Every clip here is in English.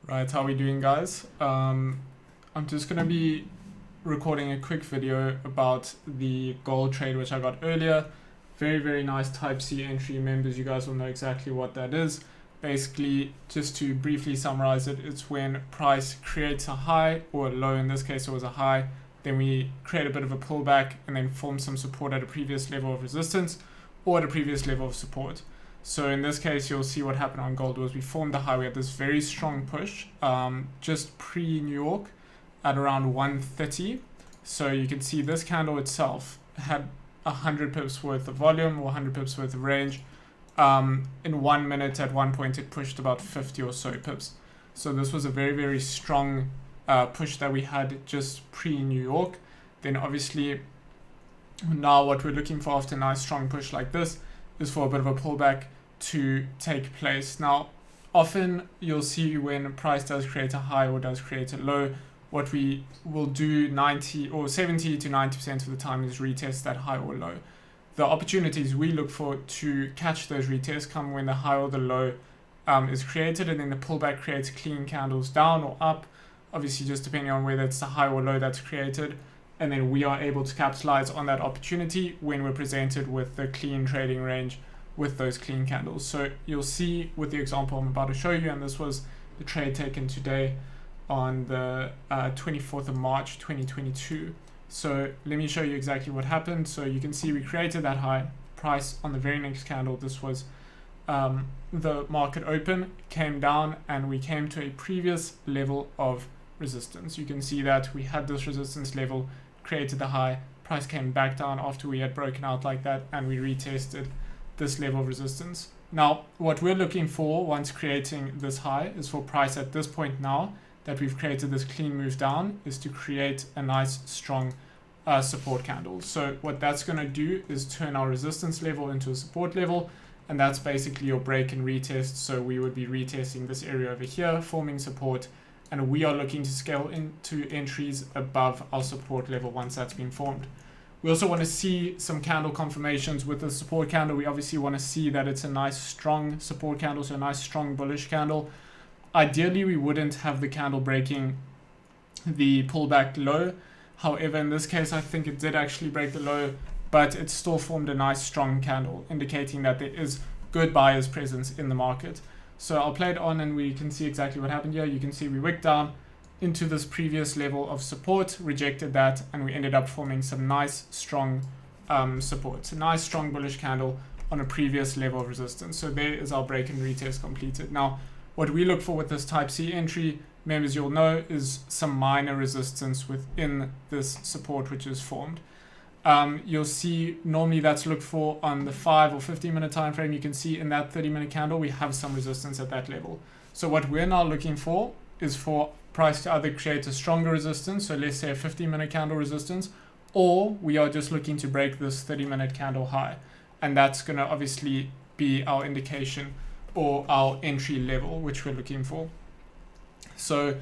Right, how are we doing, guys? I'm just gonna be recording a quick video about the gold trade which I got earlier. Very nice Type C entry. Members, you guys will know exactly what that is. Basically, just to briefly summarize it, it's when price creates a high or a low. In this case, it was a high. Then we create a bit of a pullback and then form some support at a previous level of resistance or at a previous level of support. So in this case, you'll see what happened on gold was we formed the high. We had this very strong push just pre-New York at around 130. So you can see this candle itself had 100 pips worth of volume or 100 pips worth of range. In 1 minute, at one point, it pushed about 50 or so pips. So this was a very strong push that we had just pre-New York. Then obviously, now what we're looking for after a nice strong push like this is for a bit of a pullback to take place. Now, often you'll see when price does create a high or does create a low, what we will do 90 or 70 to 90% of the time is retest that high or low. The opportunities we look for to catch those retests come when the high or the low is created, and then the pullback creates clean candles down or up, obviously just depending on whether it's the high or low that's created. And then we are able to capitalize on that opportunity when we're presented with the clean trading range with those clean candles. So you'll see with the example I'm about to show you, and this was the trade taken today on the 24th of March 2022. So let me show you exactly what happened. So you can see we created that high price on the very next candle. This was the market open, came down, and we came to a previous level of resistance. You can see that we had this resistance level, created the high, price came back down after we had broken out like that, and we retested this level of resistance. Now, what we're looking for once creating this high is for price at this point now that we've created this clean move down is to create a nice strong support candle. So what that's going to do is turn our resistance level into a support level, and that's basically your break and retest. So we would be retesting this area over here, forming support, and we are looking to scale into entries above our support level once that's been formed. We also want to see some candle confirmations with the support candle. We obviously want to see that it's a nice strong support candle, so a nice strong bullish candle. Ideally, we wouldn't have the candle breaking the pullback low. However, in this case, I think it did actually break the low, but it still formed a nice strong candle, indicating that there is good buyers presence in the market. So I'll play it on and we can see exactly what happened here. You can see we wicked down into this previous level of support, rejected that, and we ended up forming some nice strong support. It's a nice strong bullish candle on a previous level of resistance. So there is our break and retest completed. Now, what we look for with this Type C entry, members, you'll know, is some minor resistance within this support which is formed. You'll see normally that's looked for on the 5 or 15 minute time frame. You can see in that 30-minute candle we have some resistance at that level. So what we're now looking for is for price to either create a stronger resistance, so let's say a 15-minute candle resistance, or we are just looking to break this 30-minute candle high, and that's going to obviously be our indication or our entry level which we're looking for. So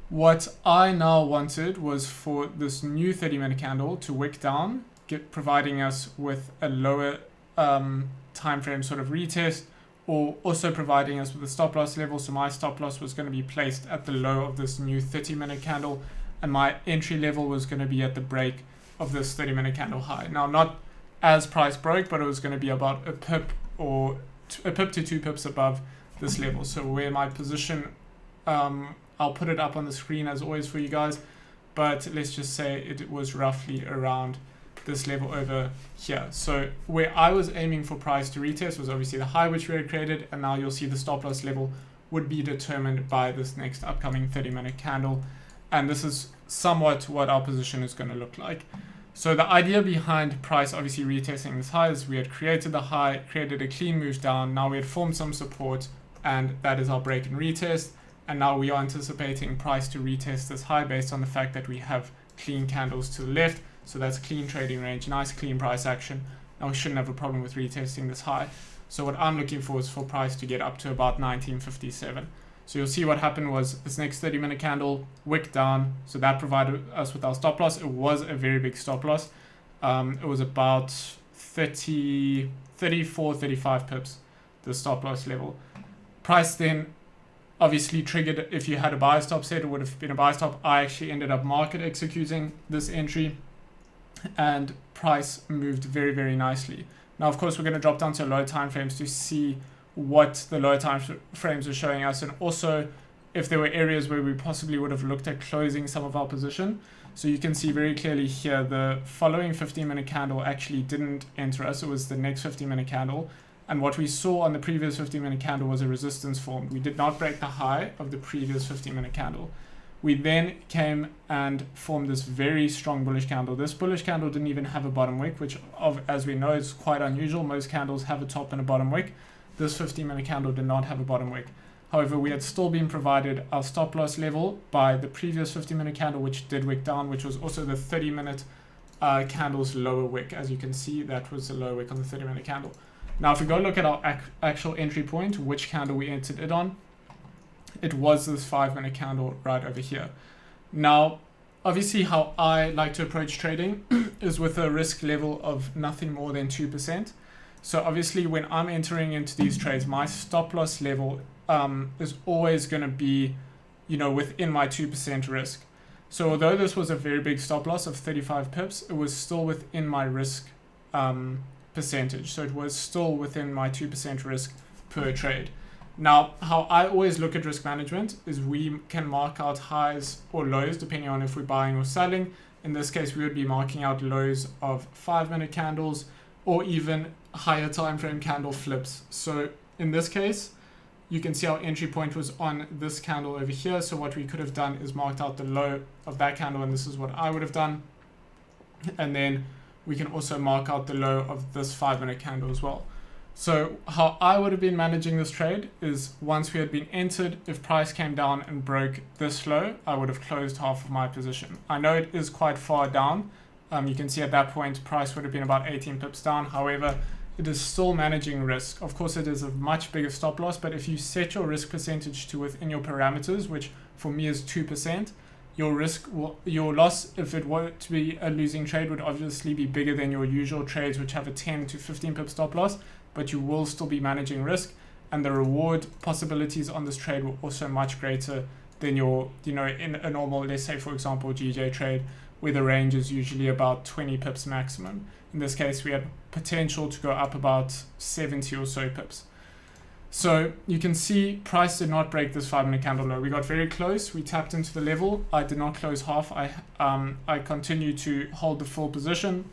what I now wanted was for this new 30-minute candle to wick down, providing us with a lower time frame sort of retest, or also providing us with a stop loss level. So my stop loss was going to be placed at the low of this new 30-minute candle, and my entry level was going to be at the break of this 30-minute candle high. Now, not as price broke, but it was going to be about a pip or a pip to 2 pips above this level. So where my position, I'll put it up on the screen as always for you guys, but let's just say it was roughly around this level over here. So where I was aiming for price to retest was obviously the high which we had created, and now you'll see the stop loss level would be determined by this next upcoming 30-minute candle, and this is somewhat what our position is going to look like. So the idea behind price obviously retesting this high is we had created the high, created a clean move down, now we had formed some support, and that is our break and retest, and now we are anticipating price to retest this high based on the fact that we have clean candles to the left. So that's clean trading range, nice clean price action. Now we shouldn't have a problem with retesting this high. So what I'm looking for is for price to get up to about 1957. So you'll see what happened was this next 30-minute candle wicked down. So that provided us with our stop loss. It was a very big stop loss. It was about 34, 35 pips, the stop loss level. Price then obviously triggered if you had a buy stop set, it would have been a buy stop. I actually ended up market executing this entry and price moved very, very nicely. Now, of course, we're going to drop down to lower time frames to see what the lower time frames are showing us, and also if there were areas where we possibly would have looked at closing some of our position. So you can see very clearly here, the following 15-minute candle actually didn't enter us. It was the next 15-minute candle. And what we saw on the previous 15-minute candle was a resistance formed. We did not break the high of the previous 15-minute candle. We then came and formed this very strong bullish candle. This bullish candle didn't even have a bottom wick, which, as we know, is quite unusual. Most candles have a top and a bottom wick. This 15-minute candle did not have a bottom wick. However, we had still been provided our stop loss level by the previous 15-minute candle, which did wick down, which was also the 30-minute candle's lower wick. As you can see, that was the lower wick on the 30-minute candle. Now, if we go look at our actual entry point, which candle we entered it on, it was this 5-minute candle right over here. Now, obviously, how I like to approach trading is with a risk level of nothing more than 2%. So obviously, when I'm entering into these trades, my stop loss level is always going to be, within my 2% risk. So although this was a very big stop loss of 35 pips, it was still within my risk percentage. So it was still within my 2% risk per trade. Now, how I always look at risk management is we can mark out highs or lows depending on if we're buying or selling. In this case, we would be marking out lows of 5-minute candles or even higher time frame candle flips. So in this case, you can see our entry point was on this candle over here. So what we could have done is marked out the low of that candle, and this is what I would have done. And then we can also mark out the low of this 5-minute candle as well. So how I would have been managing this trade is once we had been entered, if price came down and broke this low, I would have closed half of my position. I know it is quite far down. You can see at that point, price would have been about 18 pips down. However, it is still managing risk. Of course, it is a much bigger stop loss, but if you set your risk percentage to within your parameters, which for me is 2%, your loss, if it were to be a losing trade, would obviously be bigger than your usual trades, which have a 10 to 15 pip stop loss, but you will still be managing risk, and the reward possibilities on this trade were also much greater than your, in a normal, let's say for example, GJ trade, where the range is usually about 20 pips maximum. In this case, we had potential to go up about 70 or so pips. So you can see price did not break this 5-minute candle low. We got very close. We tapped into the level. I did not close half. I continued to hold the full position.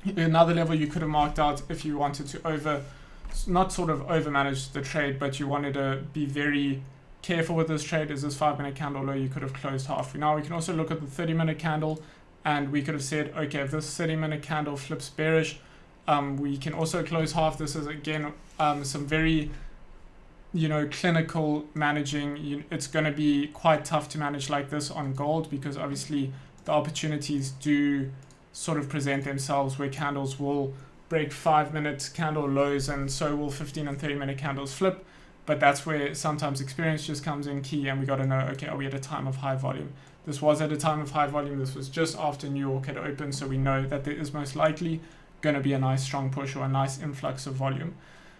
Another level you could have marked out if you wanted to not sort of over manage the trade, but you wanted to be very careful with this trade, is this 5-minute candle low. You could have closed half. Now we can also look at the 30-minute candle, and we could have said, okay, if this 30-minute candle flips bearish, we can also close half. This is again some very clinical managing. It's going to be quite tough to manage like this on gold, because obviously the opportunities do sort of present themselves where candles will break 5-minute candle lows, and so will 15 and 30-minute candles flip. But that's where sometimes experience just comes in key, and we got to know, okay, are we at a time of high volume? This was at a time of high volume. This was just after New York had opened, so we know that there is most likely going to be a nice strong push or a nice influx of volume.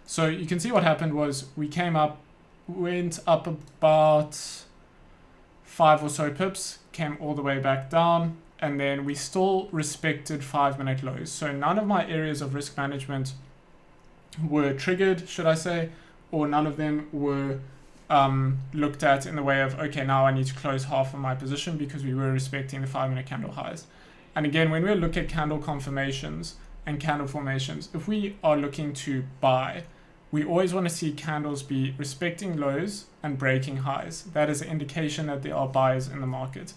So you can see what happened was we came up, went up about 5 or so pips, came all the way back down, and then we still respected 5-minute lows. So none of my areas of risk management were triggered, should I say, or none of them were looked at in the way of, okay, now I need to close half of my position, because we were respecting the 5-minute candle highs. And again, when we look at candle confirmations and candle formations, if we are looking to buy, we always want to see candles be respecting lows and breaking highs. That is an indication that there are buyers in the market.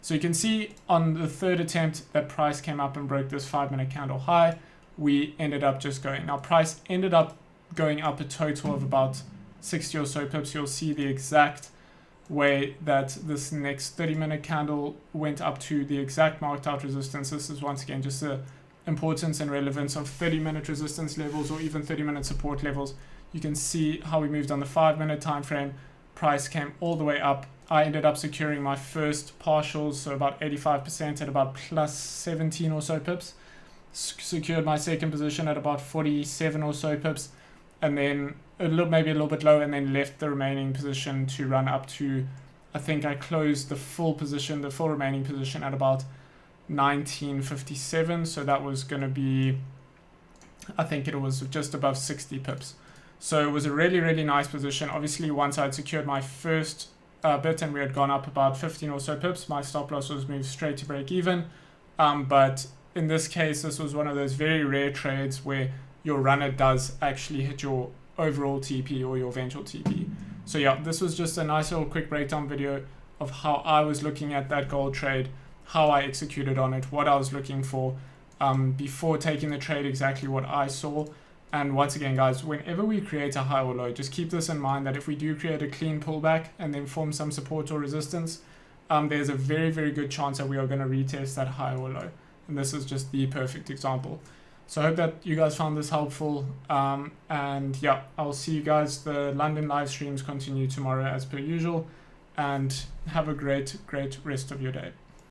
So you can see on the third attempt that price came up and broke this 5-minute candle high, we ended up just going. Now price ended up going up a total of about 60 or so pips. You'll see the exact way that this next 30-minute candle went up to the exact marked out resistance. This is once again just the importance and relevance of 30-minute resistance levels or even 30-minute support levels. You can see how we moved on the 5-minute time frame. Price came all the way up. I ended up securing my first partials, so about 85% at about plus 17 or so pips. Secured my second position at about 47 or so pips. and then maybe a little bit low, and then left the remaining position to run up to, I think I closed the full remaining position at about 1957. So that was going to be, I think it was just above 60 pips. So it was a really, really nice position. Obviously, once I'd secured my first bit and we had gone up about 15 or so pips, my stop loss was moved straight to break even. But in this case, this was one of those very rare trades where your runner does actually hit your overall TP or your eventual TP. So yeah, this was just a nice little quick breakdown video of how I was looking at that gold trade, how I executed on it, what I was looking for before taking the trade, exactly what I saw. And once again, guys, whenever we create a high or low, just keep this in mind that if we do create a clean pullback and then form some support or resistance, there's a very, very good chance that we are going to retest that high or low. And this is just the perfect example. So I hope that you guys found this helpful. And yeah, I'll see you guys. The London live streams continue tomorrow as per usual. And have a great, great rest of your day.